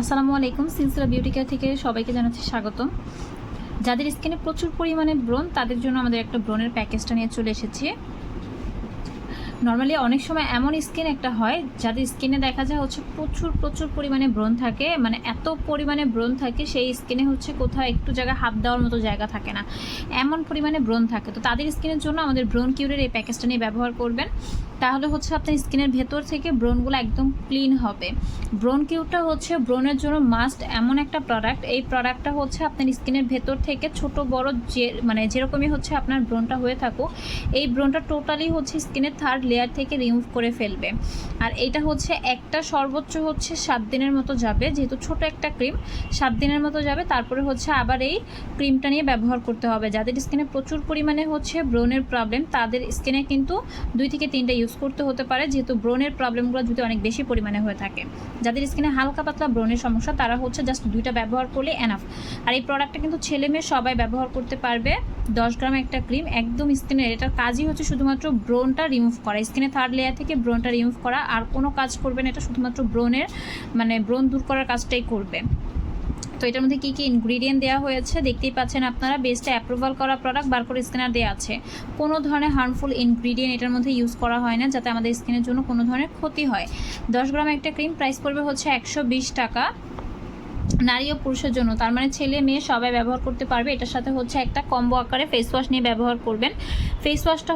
আসসালামু আলাইকুম। সিলসিলা beauty care থেকে সবাইকে জানাচ্ছি স্বাগতম। যাদের স্কিনে প্রচুর পরিমাণে ব্রণ, তাদের জন্য আমাদের একটা ব্রণের প্যাকেজটা নিয়ে চলে এসেছি। নর্মালি অনেক সময় এমন স্কিন একটা হয় যাদের স্কিনে দেখা যায় প্রচুর পরিমাণে ব্রণ থাকে, মানে এত পরিমাণে ব্রণ থাকে সেই স্কিনে কোথাও একটু জায়গা হাত দেওয়ার মতো জায়গা থাকে না, এমন পরিমাণে ব্রণ থাকে। তো তাদের স্কিনের জন্য আমাদের ব্রণ কিউরের এই প্যাকেজটা নিয়ে ব্যবহার করবেন, তাহলে আপনার স্কিনের ভেতর থেকে ব্রণগুলো একদম ক্লিন হবে। ব্রণ কিউরটা ব্রণের জন্য মাস্ট এমন একটা প্রোডাক্ট। এই প্রোডাক্টটা আপনার স্কিনের ভেতর থেকে ছোট বড় যে যেরকমই আপনার ব্রণটা হয়ে থাকুক, এই ব্রণটা টোটালি স্কিনের থার্ড লেয়ার থেকে রিমুভ করে ফেলবে। আর এটা একটা সর্বোচ্চ 7 দিনের মতো যাবে, যেহেতু ছোট একটা ক্রিম 7 দিনের মতো যাবে। তারপরে আবার এই ক্রিমটা নিয়ে ব্যবহার করতে হবে। যাদের স্কিনে প্রচুর পরিমাণে ব্রণের প্রবলেম, তাদের স্কিনে কিন্তু 2 থেকে 3টা ইউজ করতে হতে পারে, যেহেতু ব্রণের প্রবলেমগুলো যদি অনেক বেশি পরিমাণে হয়ে থাকে। যাদের স্কিনে হালকা পাতলা ব্রণের সমস্যা, তারা জাস্ট 2টা ব্যবহার করলে এনাফ। আর এই প্রোডাক্টটা কিন্তু ছেলে মেয়ে সবাই ব্যবহার করতে পারবে। 10 গ্রাম একটা ক্রিম, একদম স্কিনের এটার কাজই শুধুমাত্র ব্রণটা রিমুভ করা, স্কিনের থার্ড লেয়ার থেকে ব্রণটা রিমুভ করা। আর কোনো কাজ করবে না, এটা শুধুমাত্র ব্রণের ব্রণ দূর করার কাজটাই করবে। তো এটার মধ্যে কী কী ইনগ্রিডিয়েন্ট দেওয়া হয়েছে দেখতেই পাচ্ছেন আপনারা। বেস্টে অ্যাপ্রুভাল করা প্রোডাক্ট, বারকোড স্ক্যানার দেওয়া আছে। কোনো ধরনের হার্মফুল ইনগ্রিডিয়েন্ট এটার মধ্যে ইউজ করা হয় না, যাতে আমাদের স্কিনের জন্য কোনো ধরনের ক্ষতি হয়। 10 গ্রাম একটা ক্রিম প্রাইস পড়বে 120 টাকা, নারী ও পুরুষের জন্য। তার মানে ছেলে মেয়ে সবাই ব্যবহার করতে পারবে। এটার সাথে একটা কম্বো আকারে ফেস ওয়াশ নিয়ে ব্যবহার করবেন। ফেস ওয়াশটা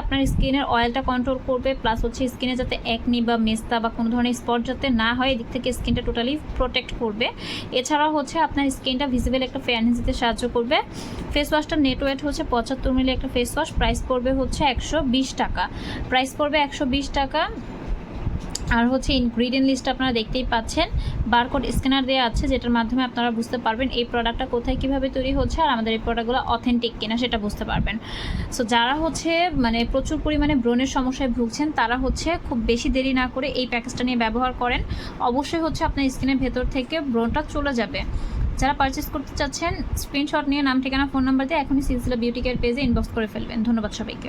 আপনার স্কিনের অয়েলটা কন্ট্রোল করবে, প্লাস স্কিনে যাতে একনি বা মেস্তা বা কোনো ধরনের স্পট যাতে না হয়, এদিক থেকে স্কিনটা টোটালি প্রোটেক্ট করবে। এছাড়াও আপনার স্কিনটা ভিজিবল একটা ফেয়ারনেস দিতে সাহায্য করবে। ফেস ওয়াশটার নেট ওয়েট 75 মিলি একটা ফেস ওয়াশ। প্রাইস পড়বে 120 টাকা, প্রাইস পড়বে 120 টাকা। আর ইনগ্রিডিয়েন্ট লিস্ট আপনারা দেখতেই পাচ্ছেন, বারকোড স্ক্যানার দেওয়া আছে, যেটার মাধ্যমে আপনারা বুঝতে পারবেন এই প্রোডাক্টটা কোথায় কীভাবে তৈরি হচ্ছে, আর আমাদের এই প্রোডাক্টগুলো অথেন্টিক কিনা সেটা বুঝতে পারবেন। সো যারা প্রচুর পরিমাণে ব্রণের সমস্যায় ভুগছেন, তারা খুব বেশি দেরি না করে এই প্যাকেজটা নিয়ে ব্যবহার করেন। অবশ্যই আপনার স্কিনের ভেতর থেকে ব্রণটা চলে যাবে। যারা পারচেস করতে চাচ্ছেন, স্ক্রিনশট নিয়ে নাম, ঠিকানা, ফোন নাম্বার দিয়ে এখনই সিলসিলা বিউটি কেয়ার পেজে ইনবক্স করে ফেলবেন। ধন্যবাদ সবাইকে।